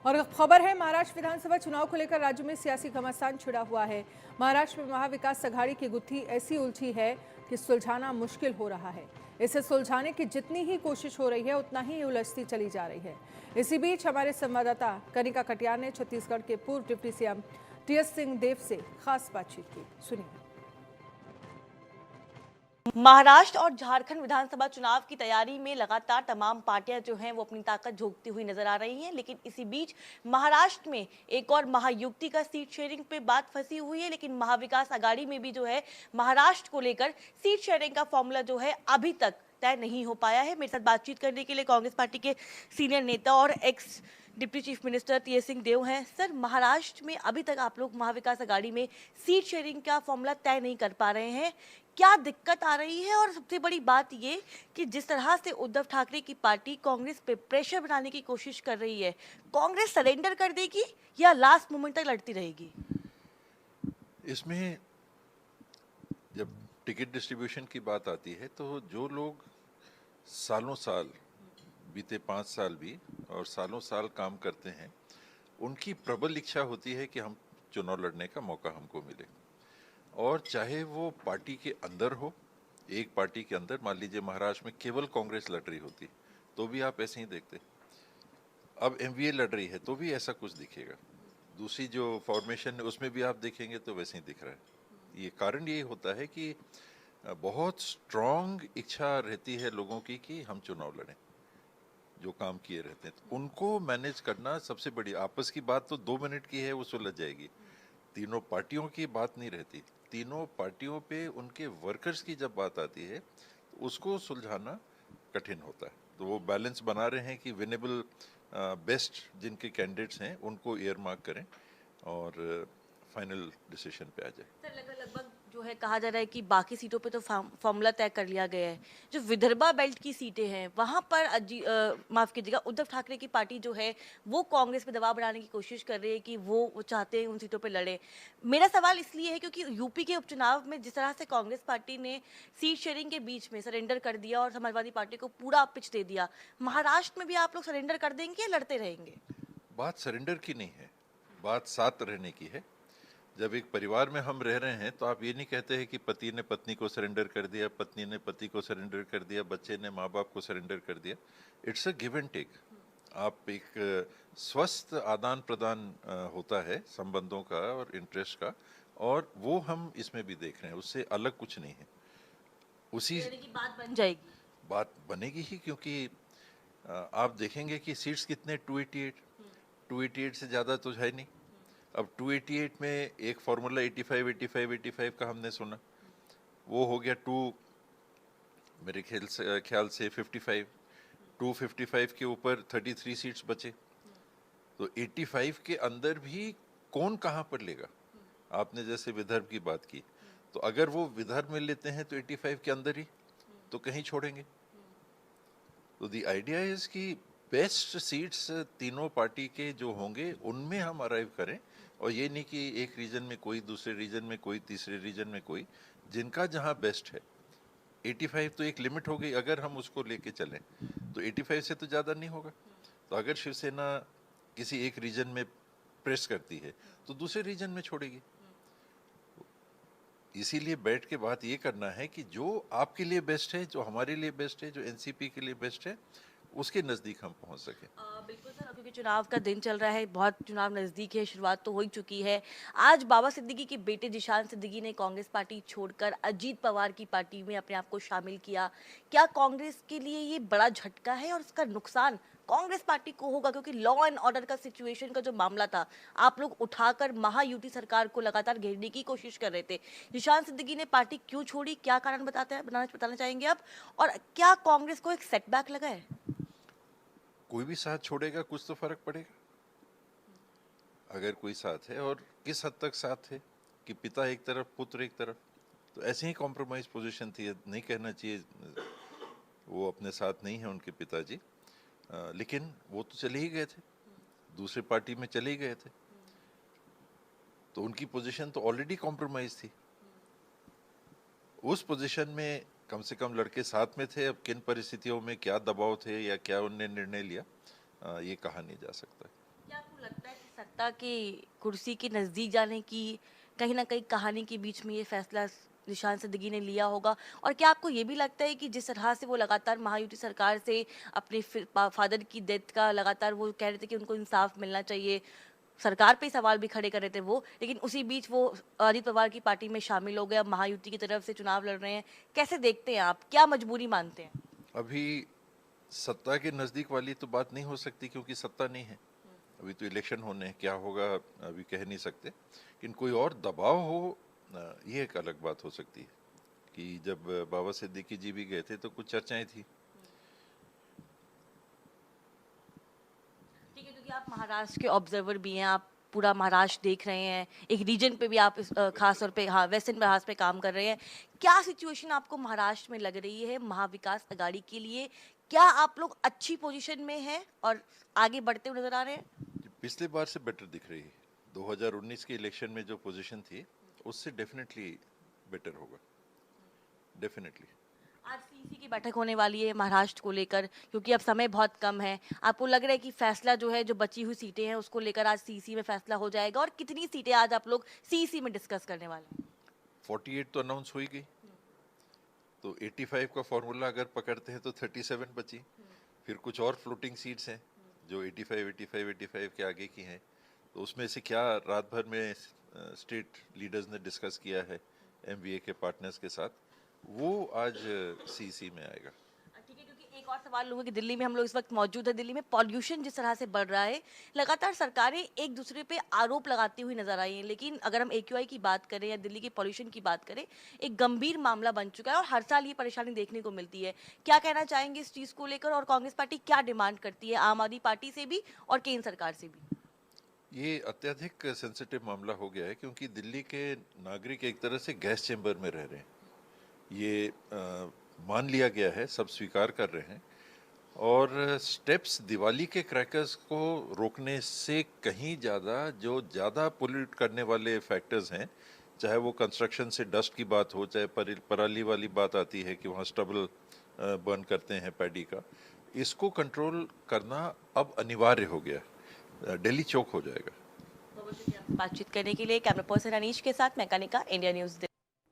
और खबर है महाराष्ट्र विधानसभा चुनाव को लेकर राज्य में सियासी घमासान छिड़ा हुआ है। महाराष्ट्र में महाविकास अघाड़ी की गुत्थी ऐसी उलझी है कि सुलझाना मुश्किल हो रहा है। इसे सुलझाने की जितनी ही कोशिश हो रही है उतना ही उलझती चली जा रही है। इसी बीच हमारे संवाददाता कनिका कटियार ने छत्तीसगढ़ के पूर्व डिप्टी सीएम टीएस सिंहदेव से खास बातचीत की। सुनिए। महाराष्ट्र और झारखंड विधानसभा चुनाव की तैयारी में लगातार तमाम पार्टियां जो हैं वो अपनी ताकत झोंकती हुई नजर आ रही हैं, लेकिन इसी बीच महाराष्ट्र में एक और महायुति का सीट शेयरिंग पे बात फंसी हुई है। लेकिन महाविकास अघाड़ी में भी जो है महाराष्ट्र को लेकर सीट शेयरिंग का फॉर्मूला जो है अभी तक तय नहीं हो पाया है। मेरे साथ बातचीत करने के लिए कांग्रेस पार्टी के सीनियर नेता और ex deputy chief minister TS Singhdeo हैं। सर, महाराष्ट्र में अभी तक आप लोग महाविकास अघाड़ी में सीट शेयरिंग का फॉर्मूला तय नहीं कर पा रहे हैं, क्या दिक्कत आ रही है? और सबसे बड़ी बात ये कि जिस तरह से उद्धव ठाकरे की पार्टी कांग्रेस पे प्रेशर बनाने की कोशिश कर रही है, कांग्रेस सरेंडर कर देगी या लास्ट मोमेंट तक लड़ती रहेगी? इसमें जब टिकट डिस्ट्रीब्यूशन की बात आती है तो जो लोग सालों साल, बीते 5 साल भी और सालों साल काम करते हैं, उनकी प्रबल इच्छा होती है कि हम चुनाव लड़ने का मौका हमको मिले। और चाहे वो पार्टी के अंदर हो, एक पार्टी के अंदर, मान लीजिए महाराष्ट्र में केवल कांग्रेस लड़ रही होती तो भी आप ऐसे ही देखते। अब एमवीए लड़ रही है तो भी ऐसा कुछ दिखेगा। दूसरी जो फॉर्मेशन है उसमें भी आप देखेंगे तो वैसे ही दिख रहा है। ये कारण यही होता है कि बहुत स्ट्रांग इच्छा रहती है लोगों की कि हम चुनाव लड़ें। जो काम किए रहते हैं तो उनको मैनेज करना सबसे बड़ी, आपस की बात तो 2 मिनट की है, वो सुलझ जाएगी। तीनों पार्टियों की बात नहीं रहती। तीनों पार्टियों पे उनके वर्कर्स की जब बात आती है तो उसको सुलझाना कठिन होता है। तो वो बैलेंस बना रहे हैं कि विनेबल बेस्ट जिनके कैंडिडेट्स हैं उनको ईयर मार्क करें और फाइनल डिसीजन पे आ जाए। सर, लगभग जो है कहा जा रहा है कि बाकी सीटों पे तो फॉर्मूला तय कर लिया गया है। जो विदर्भा बेल्ट की सीटें हैं वहां पर माफ कीजिएगा, उद्धव ठाकरे की पार्टी जो है वो कांग्रेस पे दबाव बनाने की कोशिश कर रही है कि वो चाहते हैं उन सीटों पे लड़े। मेरा सवाल इसलिए है क्योंकि यूपी के उपचुनाव में जिस तरह से कांग्रेस पार्टी ने सीट शेयरिंग के बीच में सरेंडर कर दिया और समाजवादी पार्टी को पूरा पिच दे दिया, महाराष्ट्र में भी आप लोग सरेंडर कर देंगे या लड़ते रहेंगे? बात सरेंडर की नहीं है, बात साथ रहने की है। जब एक परिवार में हम रह रहे हैं तो आप ये नहीं कहते हैं कि पति ने पत्नी को सरेंडर कर दिया, पत्नी ने पति को सरेंडर कर दिया, बच्चे ने माँ बाप को सरेंडर कर दिया। It's a give and take. आप एक स्वस्थ आदान प्रदान होता है संबंधों का और इंटरेस्ट का, और वो हम इसमें भी देख रहे हैं। उससे अलग कुछ नहीं है। उसी की बात बन जाएगी। बात बनेगी ही, क्योंकि आप देखेंगे कि सीट्स कितने 288 से ज़्यादा तो है नहीं। अब 288 में एक फार्मूला 85 का हमने सुना, वो हो गया 2, मेरे ख्याल से 55, 255 के ऊपर 33 सीट्स बचे। तो 85 के अंदर भी कौन कहाँ पर लेगा? आपने जैसे विदर्भ की बात की, तो अगर वो विदर्भ में लेते हैं तो 85 के अंदर ही, तो कहीं छोड़ेंगे। तो द आइडिया इज कि बेस्ट सीट्स तीनों पार्टी के जो होंगे उनमें हम अराइव करें, और ये नहीं कि एक रीजन में कोई, दूसरे रीजन में कोई, तीसरे रीजन में कोई, जिनका जहां बेस्ट है। 85 तो एक लिमिट हो गई, अगर हम उसको लेके चलें तो 85 से तो ज़्यादा नहीं होगा। तो अगर शिवसेना किसी एक रीजन में प्रेस करती है तो दूसरे रीजन में छोड़ेगी। इसीलिए बैठ के बात ये करना है कि जो आपके लिए बेस्ट है, जो हमारे लिए बेस्ट है, जो एनसीपी के लिए बेस्ट है, उसके नज़दीक हम पहुंच सकें। बिल्कुल सर, क्योंकि चुनाव का दिन चल रहा है, बहुत चुनाव नजदीक है, शुरुआत तो हो ही चुकी है। आज बाबा सिद्दीकी के बेटे जिशान सिद्दीकी ने कांग्रेस पार्टी छोड़कर अजीत पवार की पार्टी में अपने आप को शामिल किया। क्या कांग्रेस के लिए ये बड़ा झटका है और इसका नुकसान कांग्रेस पार्टी को होगा? क्योंकि लॉ एंड ऑर्डर का सिचुएशन का जो मामला था, आप लोग उठाकर महायुति सरकार को लगातार घेरने की कोशिश कर रहे थे। जिशान सिद्दीकी ने पार्टी क्यों छोड़ी, क्या कारण बताना चाहेंगे आप? और क्या कांग्रेस को एक सेटबैक लगा है? कोई भी साथ छोड़ेगा कुछ तो फर्क पड़ेगा। अगर कोई साथ है, और किस हद तक साथ है कि पिता एक तरफ पुत्र एक तरफ, तो ऐसे ही कॉम्प्रोमाइज पोजीशन थी। नहीं कहना चाहिए वो अपने साथ नहीं है उनके पिताजी, लेकिन वो तो चले ही गए थे, दूसरी पार्टी में चले ही गए थे, तो उनकी पोजीशन तो ऑलरेडी कॉम्प्रोमाइज थी। उस पोजीशन में कम से कम लड़के साथ में थे। अब किन परिस्थितियों में क्या दबाव थे या क्या उनने निर्णय लिया, ये कहा नहीं जा सकता। आपको लगता है कि सत्ता की कुर्सी के नजदीक जाने की कहीं ना कहीं कहानी के बीच में ये फैसला निशान सिद्दीकी ने लिया होगा? और क्या आपको ये भी लगता है कि जिस तरह से वो लगातार महायुति सरकार से अपने फादर की डेथ का लगातार वो कह रहे थे कि उनको इंसाफ मिलना चाहिए, सरकार पे सवाल भी खड़े कर रहे थे वो, लेकिन उसी बीच वो अजित पवार की पार्टी में शामिल हो गए, अब महायुति की तरफ से चुनाव लड़ रहे हैं, कैसे देखते हैं आप, क्या मजबूरी मानते हैं? अभी सत्ता के नज़दीक वाली तो बात नहीं हो सकती क्योंकि सत्ता नहीं है। अभी तो इलेक्शन होने हैं, क्या होगा अभी कह नहीं सकते। लेकिन कोई और दबाव हो, ये एक अलग बात हो सकती है कि जब बाबा सिद्दीकी जी भी गए थे तो कुछ चर्चाएं थी। ठीक है, क्योंकि आप महाराष्ट्र के ऑब्जर्वर भी हैं, आप पूरा महाराष्ट्र देख रहे हैं, एक रीजन पे भी आप खास तौर पे, हाँ, वेस्टर्न महाराष्ट्र पे काम कर रहे हैं। क्या सिचुएशन आपको महाराष्ट्र में लग रही है महाविकास अघाड़ी के लिए? क्या आप लोग अच्छी पोजीशन में हैं और आगे बढ़ते हुए नजर आ रहे हैं? पिछले बार से बेटर दिख रही है। 2019 के इलेक्शन में जो पोजीशन थी उससे डेफिनेटली बेटर होगा, डेफिनेटली। आज सीईसी की बैठक होने वाली है महाराष्ट्र को लेकर, क्योंकि अब समय बहुत कम है। आपको लग रहा है कि फैसला जो है, जो बची हुई सीटें हैं उसको लेकर आज सीईसी में फैसला हो जाएगा? और कितनी सीटें आज आप लोग सीईसी में डिस्कस करने वाले हैं? 48 तो अनाउंस हो ही गई, तो 85 का फॉर्मूला अगर पकड़ते हैं तो 37 बची। फिर कुछ और फ्लोटिंग सीट्स हैं जो 85 के आगे की हैं, तो उसमें से क्या रात भर में स्टेट लीडर्स ने डिस्कस किया है एमवीए के पार्टनर्स के साथ, वो आज सीसी में आएगा। ठीक है, क्योंकि एक और सवाल लोगों की, दिल्ली में हम लोग इस वक्त मौजूद है, दिल्ली में पॉल्यूशन जिस तरह से बढ़ रहा है, लगातार सरकारें एक दूसरे पे आरोप लगाती हुई नजर आई हैं, लेकिन अगर हम एक्यूआई की बात करें या दिल्ली के पॉल्यूशन की बात करें, एक गंभीर मामला बन चुका है और हर साल ये परेशानी देखने को मिलती है। क्या कहना चाहेंगे इस चीज को लेकर, और कांग्रेस पार्टी क्या डिमांड करती है आम आदमी पार्टी से भी और केंद्र सरकार से भी? ये अत्यधिक सेंसिटिव मामला हो गया है क्योंकि दिल्ली के नागरिक एक तरह से गैस चेंबर में रह रहे हैं। ये मान लिया गया है, सब स्वीकार कर रहे हैं, और स्टेप्स दिवाली के क्रैकर्स को रोकने से कहीं ज़्यादा जो ज़्यादा पोल्यूट करने वाले फैक्टर्स हैं, चाहे वो कंस्ट्रक्शन से डस्ट की बात हो, चाहे पराली वाली बात आती है कि वहाँ स्टबल बर्न करते हैं पैडी का, इसको कंट्रोल करना अब अनिवार्य हो गया। दिल्ली चौक हो जाएगा। बहुत शुक्रिया आपसे बातचीत करने के लिए। कैमरा पर्सन अनीश के साथ मैं कनिका, इंडिया न्यूज।